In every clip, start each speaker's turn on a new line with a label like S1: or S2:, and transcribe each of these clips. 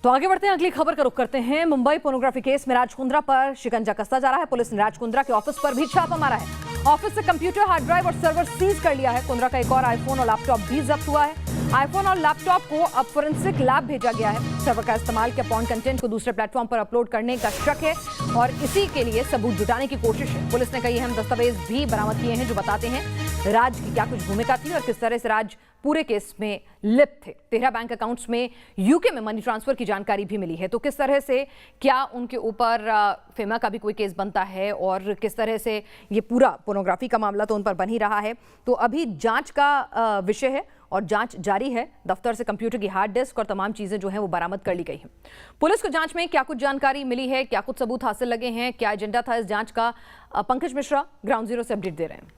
S1: तो आगे बढ़ते हैं, अगली खबर का रुख करते हैं। मुंबई पोर्नोग्राफी केस में राज कुंद्रा पर शिकंजा कसता जा रहा है। पुलिस ने राज कुंद्रा के ऑफिस पर भी छापा मारा है। ऑफिस से कंप्यूटर, हार्ड ड्राइव और सर्वर सीज कर लिया है। कुंद्रा का एक और आईफोन और लैपटॉप भी जब्त हुआ है। आईफोन और लैपटॉप को अब फोरेंसिक लैब भेजा गया है। सर्वर का इस्तेमाल किया पॉर्न कंटेंट को दूसरे प्लेटफॉर्म पर अपलोड करने का शक है और इसी के लिए सबूत जुटाने की कोशिश है। पुलिस ने कई अहम दस्तावेज भी बरामद किए हैं जो बताते हैं राज की क्या कुछ भूमिका थी और किस तरह से राज पूरे केस में लिप्त थे। 13 बैंक अकाउंट्स में यूके में मनी ट्रांसफर की जानकारी भी मिली है। तो किस तरह से क्या उनके ऊपर फेमा का भी कोई केस बनता है और किस तरह से ये पूरा पोर्नोग्राफी का मामला तो उन पर बन ही रहा है। तो अभी जांच का विषय है और जांच जारी है। दफ्तर से कंप्यूटर की हार्ड डिस्क और तमाम चीजें जो हैं वो बरामद कर ली गई हैं। पुलिस को जांच में क्या कुछ जानकारी मिली है, क्या कुछ सबूत हासिल लगे हैं, क्या एजेंडा था इस जांच का, पंकज मिश्रा ग्राउंड जीरो से अपडेट दे रहे हैं।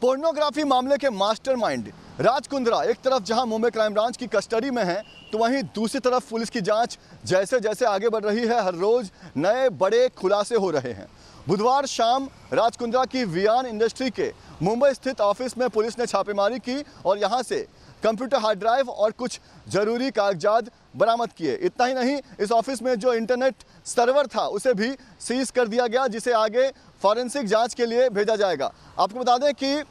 S2: पोर्नोग्राफी मामले के मास्टरमाइंड राज कुंद्रा एक तरफ जहां मुंबई क्राइम ब्रांच की कस्टडी में है, तो वहीं दूसरी तरफ पुलिस की जांच जैसे जैसे आगे बढ़ रही है, हर रोज नए बड़े खुलासे हो रहे हैं। बुधवार शाम राज कुंद्रा की वियान इंडस्ट्री के मुंबई स्थित ऑफिस में पुलिस ने छापेमारी की और यहां से कंप्यूटर, हार्ड ड्राइव और कुछ जरूरी कागजात बरामद किए। इतना ही नहीं, इस ऑफिस में जो इंटरनेट सर्वर था उसे भी सीज कर दिया गया, जिसे आगे फॉरेंसिक जांच के लिए भेजा जाएगा। आपको बता दें कि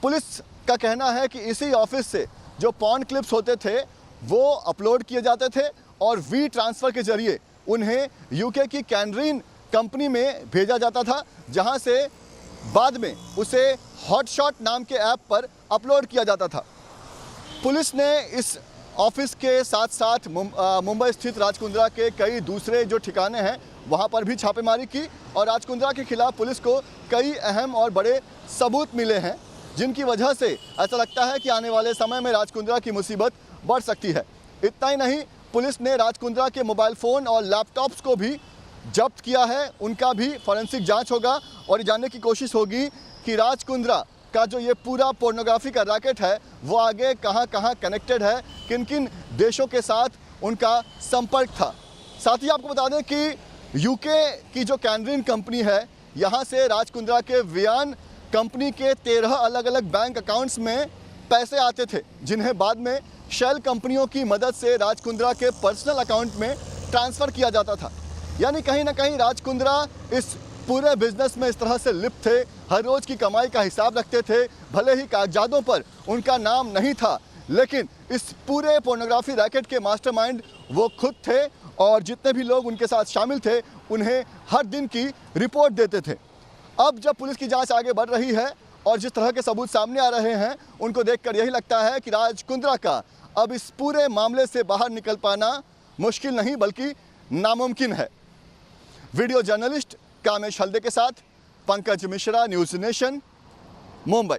S2: पुलिस का कहना है कि इसी ऑफिस से जो पॉर्न क्लिप्स होते थे वो अपलोड किए जाते थे और वी ट्रांसफ़र के जरिए उन्हें यूके की कैनरीन कंपनी में भेजा जाता था, जहां से बाद में उसे हॉटशॉट नाम के ऐप पर अपलोड किया जाता था। पुलिस ने इस ऑफिस के साथ साथ मुंबई स्थित राज कुंद्रा के कई दूसरे जो ठिकाने हैं वहां पर भी छापेमारी की और राज कुंद्रा के खिलाफ पुलिस को कई अहम और बड़े सबूत मिले हैं, जिनकी वजह से ऐसा लगता है कि आने वाले समय में राज कुंद्रा की मुसीबत बढ़ सकती है। इतना ही नहीं, पुलिस ने राज कुंद्रा के मोबाइल फ़ोन और लैपटॉप्स को भी जब्त किया है। उनका भी फॉरेंसिक जांच होगा और ये जानने की कोशिश होगी कि राज कुंद्रा का जो ये पूरा पोर्नोग्राफी का रैकेट है वो आगे कहां कहां कनेक्टेड है, किन किन देशों के साथ उनका संपर्क था। साथ ही आपको बता दें कि यूके की जो कैनरीन कंपनी है, यहाँ से राज कुंद्रा के वियान कंपनी के 13 अलग अलग बैंक अकाउंट्स में पैसे आते थे, जिन्हें बाद में शेल कंपनियों की मदद से राज कुंद्रा के पर्सनल अकाउंट में ट्रांसफ़र किया जाता था। यानी कहीं ना कहीं राज कुंद्रा इस पूरे बिजनेस में इस तरह से लिप्त थे, हर रोज़ की कमाई का हिसाब रखते थे। भले ही कागजातों पर उनका नाम नहीं था, लेकिन इस पूरे पोर्नोग्राफी रैकेट के मास्टरमाइंड वो खुद थे और जितने भी लोग उनके साथ शामिल थे उन्हें हर दिन की रिपोर्ट देते थे। अब जब पुलिस की जांच आगे बढ़ रही है और जिस तरह के सबूत सामने आ रहे हैं, उनको देखकर यही लगता है कि राज कुंद्रा का अब इस पूरे मामले से बाहर निकल पाना मुश्किल नहीं बल्कि नामुमकिन है। वीडियो जर्नलिस्ट कामेश हल्दे के साथ पंकज मिश्रा, न्यूज़ नेशन, मुंबई।